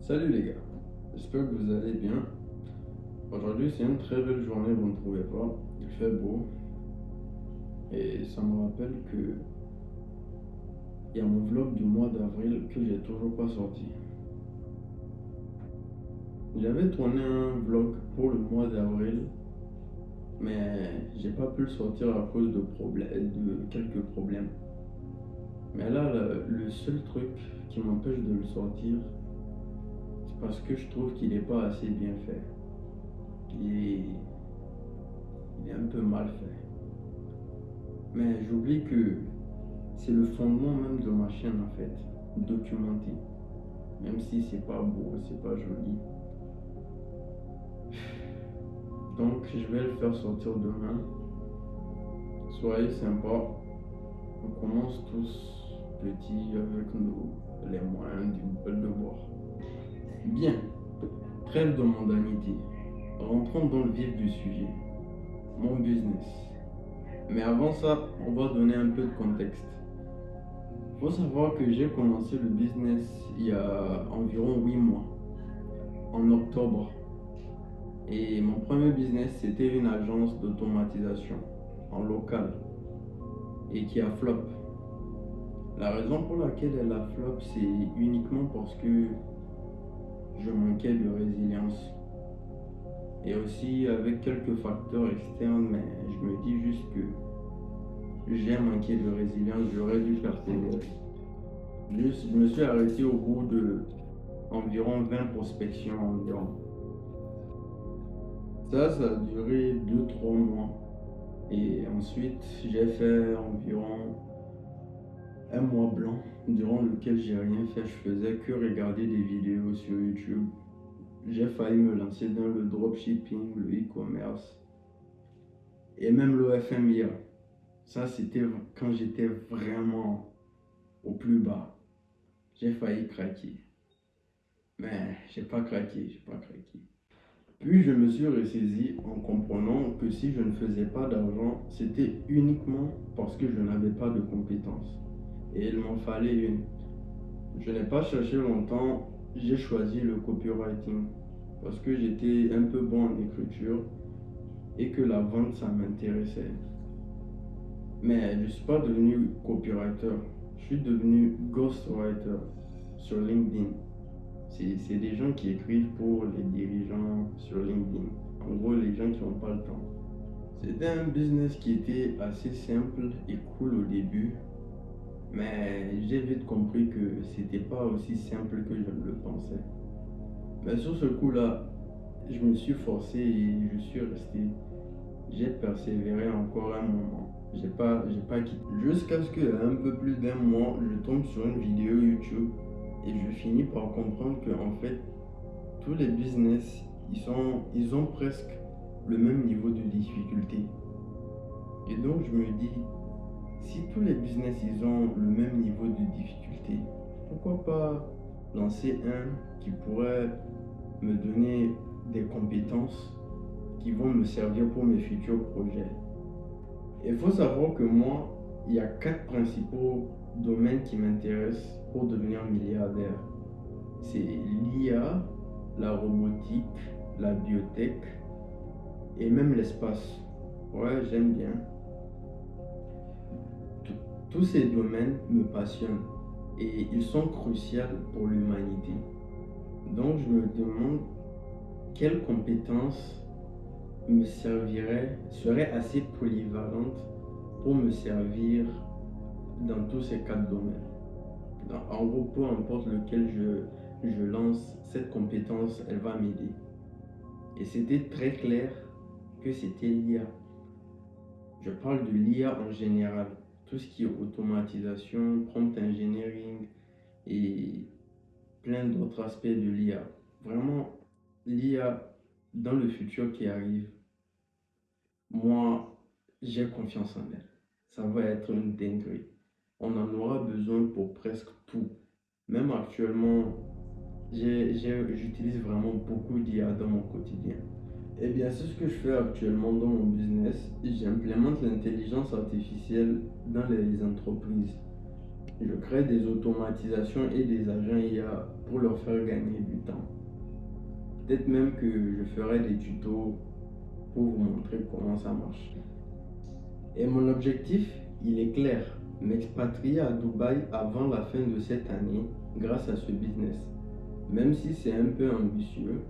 Salut les gars, j'espère que vous allez bien. Aujourd'hui c'est une très belle journée, vous ne trouvez pas? Il fait beau et ça me rappelle que il y a mon vlog du mois d'avril que j'ai toujours pas sorti. J'avais tourné un vlog pour le mois d'avril, mais j'ai pas pu le sortir à cause de quelques problèmes. Mais là, le seul truc qui m'empêche de le sortir, c'est parce que je trouve qu'il est pas assez bien fait. Il est, il est un peu mal fait. Mais j'oublie que c'est le fondement même de ma chaîne en fait, documenter. Même si c'est pas beau, c'est pas joli. Donc je vais le faire sortir demain. Soyez sympas. On commence tous petits avec les moyens d'une bol de boire. Bien, trêve de mondanité. Rentrons dans le vif du sujet. Mon business. Mais avant ça, on va donner un peu de contexte. Faut savoir que j'ai commencé le business il y a environ 8 mois, en octobre. Et mon premier business, c'était une agence d'automatisation en local et qui a flop. La raison pour laquelle elle a flop, c'est uniquement parce que je manquais de résilience. Et aussi avec quelques facteurs externes, mais je me dis juste que j'ai manqué de résilience, j'aurais dû persévérer. Je me suis arrêté au bout de environ 20 prospections environ. Ça a duré 2 3 mois. Et ensuite, j'ai fait environ un mois blanc durant lequel j'ai rien fait. Je faisais que regarder des vidéos sur YouTube. J'ai failli me lancer dans le dropshipping, le e-commerce et même l'OFMIA. Ça, c'était quand j'étais vraiment au plus bas. J'ai failli craquer. Mais j'ai pas craqué. Puis je me suis ressaisi en comprenant que si je ne faisais pas d'argent, c'était uniquement parce que je n'avais pas de compétences. Et il m'en fallait une. Je n'ai pas cherché longtemps, j'ai choisi le copywriting parce que j'étais un peu bon en écriture et que la vente ça m'intéressait. Mais je ne suis pas devenu copywriter, je suis devenu ghostwriter sur LinkedIn. C'est des gens qui écrivent pour les dirigeants sur LinkedIn. En gros, les gens qui n'ont pas le temps. C'était un business qui était assez simple et cool au début, mais j'ai vite compris que c'était pas aussi simple que je ne le pensais. Mais sur ce coup-là, je me suis forcé et je suis resté. J'ai persévéré encore un moment. J'ai pas quitté. Jusqu'à ce qu'il y a un peu plus d'un mois, je tombe sur une vidéo YouTube et je finis par comprendre que en fait, tous les business, ils ont presque le même niveau de difficulté. Et donc je me dis, si tous les business, ils ont le même niveau de difficulté, pourquoi pas lancer un qui pourrait me donner des compétences qui vont me servir pour mes futurs projets. Il faut savoir que moi, il y a 4 principaux domaines qui m'intéressent pour devenir milliardaire. C'est l'IA, la robotique, la biotech et même l'espace. Ouais, j'aime bien. Tous ces domaines me passionnent et ils sont cruciaux pour l'humanité. Donc je me demande quelles compétences seraient assez polyvalentes pour me servir dans tous ces 4 domaines. En gros, peu importe lequel je lance, cette compétence, elle va m'aider. Et c'était très clair que c'était l'IA. Je parle de l'IA en général, tout ce qui est automatisation, prompt engineering et plein d'autres aspects de l'IA. Vraiment, l'IA dans le futur qui arrive, moi, j'ai confiance en elle. Ça va être une dinguerie. On en aura besoin pour presque tout. Même actuellement, j'utilise vraiment beaucoup d'IA dans mon quotidien. Eh bien, c'est ce que je fais actuellement dans mon business. J'implémente l'intelligence artificielle dans les entreprises. Je crée des automatisations et des agents IA pour leur faire gagner du temps. Peut-être même que je ferai des tutos pour vous montrer comment ça marche. Et mon objectif, il est clair, m'expatrier à Dubaï avant la fin de cette année grâce à ce business. Même si c'est un peu ambitieux,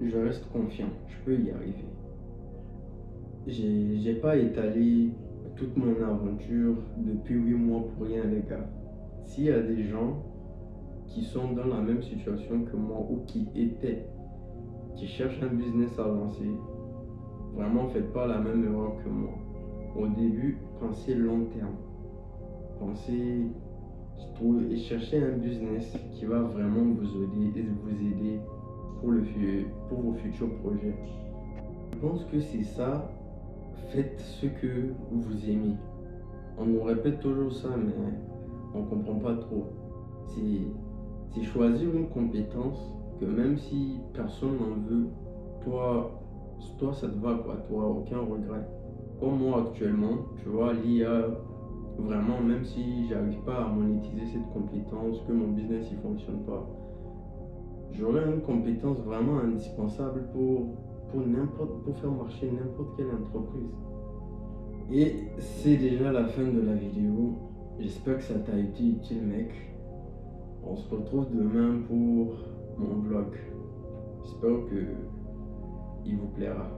je reste confiant, je peux y arriver. J'ai pas étalé toute mon aventure depuis 8 mois pour rien, les gars. S'il y a des gens qui sont dans la même situation que moi ou qui cherchent un business à lancer, vraiment faites pas la même erreur que moi. Au début, pensez long terme. Pensez et cherchez un business qui va vraiment vous aider pour vos futurs projets. Je pense que c'est ça. Faites ce que vous aimez. On nous répète toujours ça, mais on ne comprend pas trop. C'est choisir une compétence que même si personne n'en veut, toi ça te va, quoi. Toi, aucun regret. Comme moi actuellement, tu vois, l'IA, vraiment, même si j'arrive pas à monétiser cette compétence, que mon business ne fonctionne pas, j'aurais une compétence vraiment indispensable pour faire marcher n'importe quelle entreprise. Et c'est déjà la fin de la vidéo. J'espère que ça t'a été utile, mec. On se retrouve demain pour mon vlog. J'espère que il vous plaira.